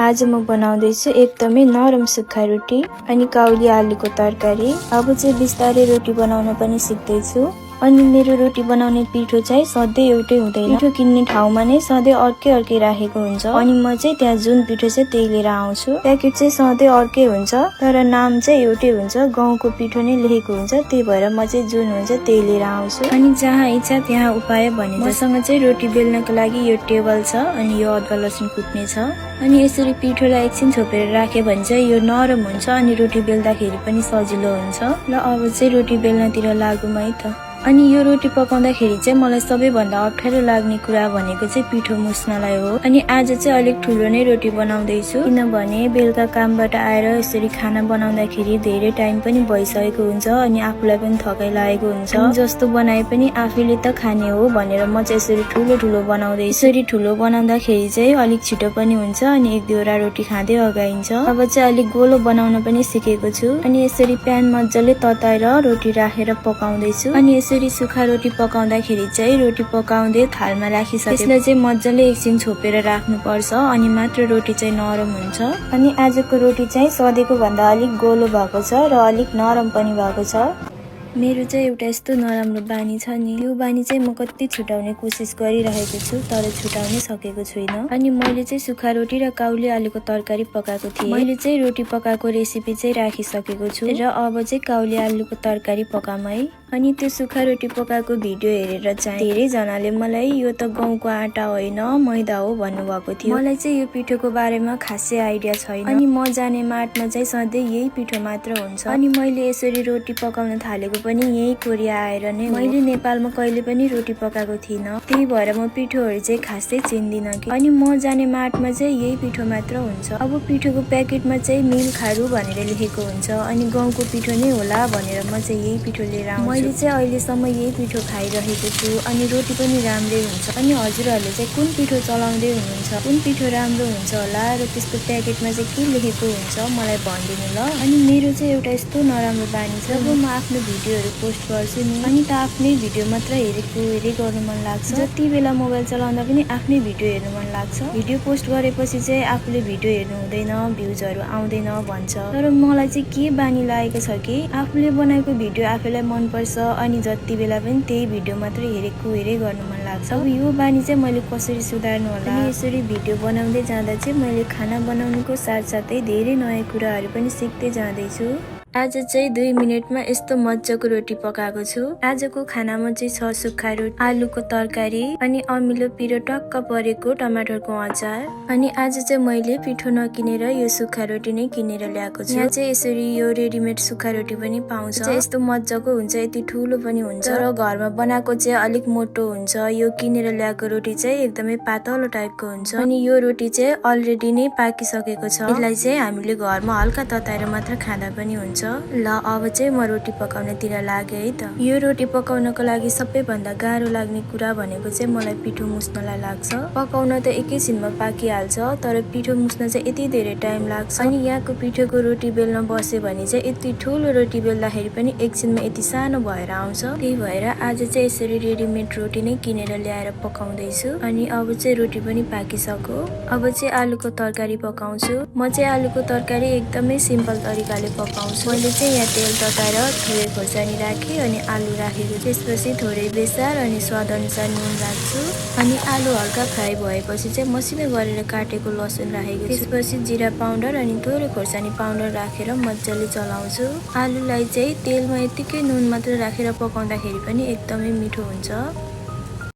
आज म बनाउँदैछु एकदमै नरम सुक्खा रोटी अनि काउली आलुको तरकारी। अब चाहिँ बिस्तारै रोटी बनाउन पनि सिक्दैछु। अनि मेरो रोटी बनाउने पिठो चाहिँ सधैँ एउटै हुँदैन। पिठो किन्ने ठाउँमा नै सधैँ अर्कै राखेको हुन्छ अनि म चाहिँ त्यहाँ जुन पिठो चाहिँ त्यही लिएर आउँछु। प्याकेट चाहिँ सधैँ अर्कै हुन्छ तर नाम चाहिँ एउटै हुन्छ, गाउँको पिठो नै लेखेको हुन्छ। त्यही भएर म चाहिँ जुन हुन्छ त्यही लिएर आउँछु। अनि जहाँ इच्छा त्यहाँ उपाय भने मसँग चाहिँ रोटी बेल्नको लागि यो टेबल छ अनि यो अदुवा लसुन कुट्ने छ। अनि यसरी पिठोलाई एकछिन छोपेर राख्यो भने चाहिँ यो नरम हुन्छ अनि रोटी बेल्दाखेरि पनि सजिलो हुन्छ। ल अब चाहिँ रोटी बेल्नतिर लागौँ है त। अनि यो रोटी पकाउँदाखेरि चाहिँ मलाई सबैभन्दा अप्ठ्यारो लाग्ने कुरा भनेको चाहिँ पिठो मुस्नलाई हो। अनि आज चाहिँ अलिक ठुलो नै रोटी बनाउँदैछु किनभने बेलुका कामबाट आएर यसरी खाना बनाउँदाखेरि धेरै टाइम पनि भइसकेको हुन्छ अनि आफूलाई पनि थकाइ लागेको हुन्छ। जस्तो बनाए पनि आफैले त खाने हो भनेर म चाहिँ यसरी ठुलो बनाउँदैछु। यसरी ठुलो बनाउँदाखेरि चाहिँ अलिक छिटो पनि हुन्छ अनि एक दुईवटा रोटी खाँदै अगाइन्छ। अब चाहिँ अलिक गोलो बनाउन पनि सिकेको छु। अनि यसरी प्यान मजाले तताएर रोटी राखेर पकाउँदैछु। अनि यसरी सुक्खा रोटी पकाउँदाखेरि चाहिँ रोटी पकाउँदै थालमा राखिसकेपछि त्यसलाई चाहिँ मजाले एकछिन छोपेर राख्नु पर्छ अनि मात्र रोटी चाहिँ नरम हुन्छ। अनि आजको रोटी चाहिँ सधैँको भन्दा अलिक गोलो भएको छ र अलिक नरम पनि भएको छ। मेरो चाहिँ एउटा यस्तो नराम्रो बानी छ नि, यो बानी चाहिँ म कति छुटाउने कोसिस गरिरहेको छु तर छुटाउनै सकेको छुइनँ। अनि मैले चाहिँ सुक्खा रोटी र काउली आलुको तरकारी पकाएको थिएँ। मैले चाहिँ रोटी पकाएको रेसिपी चाहिँ राखिसकेको छु र अब चाहिँ काउली आलुको तरकारी पकाऊँ है। अनि त्यो सुक्खा रोटी पकाएको भिडियो हेरेर चाहिँ धेरैजनाले मलाई यो त गहुँको आटा होइन मैदा हो भन्नुभएको थियो। मलाई चाहिँ यो पिठोको बारेमा खासै आइडिया छैन अनि म जाने माटमा चाहिँ सधैँ यही पिठो मात्र हुन्छ। अनि मैले यसरी रोटी पकाउन थालेको पनि यही कोरिया आएर नै। मैले नेपालमा कहिले पनि रोटी पकाएको थिइनँ, त्यही भएर म पिठोहरू चाहिँ खासै चिन्दिनँ कि। अनि म जाने माटमा चाहिँ यही पिठो मात्र हुन्छ। अब पिठोको प्याकेटमा चाहिँ मिल खारू भनेर लेखेको हुन्छ अनि गाउँको पिठो नै होला भनेर म चाहिँ यही पिठो लिएर आउँछु। मैले चाहिँ अहिलेसम्म यही पिठो खाइरहेको छु अनि रोटी पनि राम्रै हुन्छ। अनि हजुरहरूले चाहिँ कुन पिठो चलाउँदै हुनुहुन्छ, कुन पिठो राम्रो हुन्छ होला र त्यसको प्याकेटमा चाहिँ के लेखेको हुन्छ मलाई भनिदिनु ल। अनि मेरो चाहिँ एउटा यस्तो नराम्रो बानी छ, जब म आफ्नो भिडियोहरू पोस्ट गर्छु नि अनि त आफ्नै भिडियो मात्र हेरेको गर्नु मन लाग्छ। जति बेला मोबाइल चलाउँदा पनि आफ्नै भिडियो हेर्नु मन लाग्छ। भिडियो पोस्ट गरेपछि चाहिँ आफूले भिडियो हेर्नु हुँदैन, भ्युजहरू आउँदैन भन्छ। तर मलाई चाहिँ के बानी लागेको छ कि आफूले बनाएको भिडियो आफैलाई मनपर्छ अनि जति बेला पनि त्यही भिडियो मात्रै हेरेकै गर्नु मन लाग्छ। अब यो बानी चाहिँ मैले कसरी सुधार्नु होला। अनि यसरी भिडियो बनाउँदै जाँदा चाहिँ मैले खाना बनाउनुको साथसाथै धेरै नयाँ कुराहरू पनि सिक्दै जाँदैछु। आज चाहिँ 2 मिनेटमा यस्तो मजाको रोटी पकाएको छु। आजको खानामा चाहिँ छ सुक्खा रोटी, आलुको तरकारी अनि अमिलो पिरो टक्क परेको टमाटरको अचार। अनि आज चाहिँ मैले पिठो नकिनेर यो सुक्खा रोटी नै किनेर ल्याएको छु। यहाँ चाहिँ यसरी यो रेडिमेड सुक्खा रोटी पनि पाउँछ। यस्तो मजाको हुन्छ, यति ठुलो पनि हुन्छ र घरमा बनाएको चाहिँ अलिक मोटो हुन्छ। यो किनेर ल्याएको रोटी चाहिँ एकदमै पातलो टाइपको हुन्छ। अनि यो रोटी चाहिँ अलरेडी नै पाकिसकेको छ। यसलाई चाहिँ हामीले घरमा हल्का तताएर मात्र खाँदा पनि हुन्छ। ल अब चाहिँ म रोटी पकाउनतिर लागे है त। यो रोटी पकाउनको लागि सबैभन्दा गाह्रो लाग्ने कुरा भनेको चाहिँ मलाई पिठो मुस्नलाई लाग्छ। पकाउन त एकैछिनमा पाकिहाल्छ तर पिठो मुस्न चाहिँ यति धेरै टाइम लाग्छ। अनि यहाँको पिठोको रोटी बेल्न बस्यो भने चाहिँ यति ठुलो रोटी बेल्दाखेरि पनि एकछिनमा यति सानो भएर आउँछ। त्यही भएर आज चाहिँ यसरी रेडिमेड रोटी नै किनेर ल्याएर पकाउँदैछु। अनि अब चाहिँ रोटी पनि पाकिसक्यो। अब चाहिँ आलुको तरकारी पकाउँछु। म चाहिँ आलुको तरकारी एकदमै सिम्पल तरिकाले पकाउँछु। मैले चाहिँ यहाँ तेल तताएर थोरै खोर्सानी राखेँ अनि आलु राखेको, त्यसपछि थोरै बेसार अनि स्वाद अनुसार नुन राख्छु। अनि आलु हल्का फ्राई भएपछि चाहिँ मसिनो गरेर काटेको लसुन राखेको, त्यसपछि जिरा पाउडर अनि थोरै खोर्सानी पाउडर राखेर मजाले चलाउँछु। आलुलाई चाहिँ तेलमा यतिकै नुन मात्र राखेर पकाउँदाखेरि पनि एकदमै मिठो हुन्छ।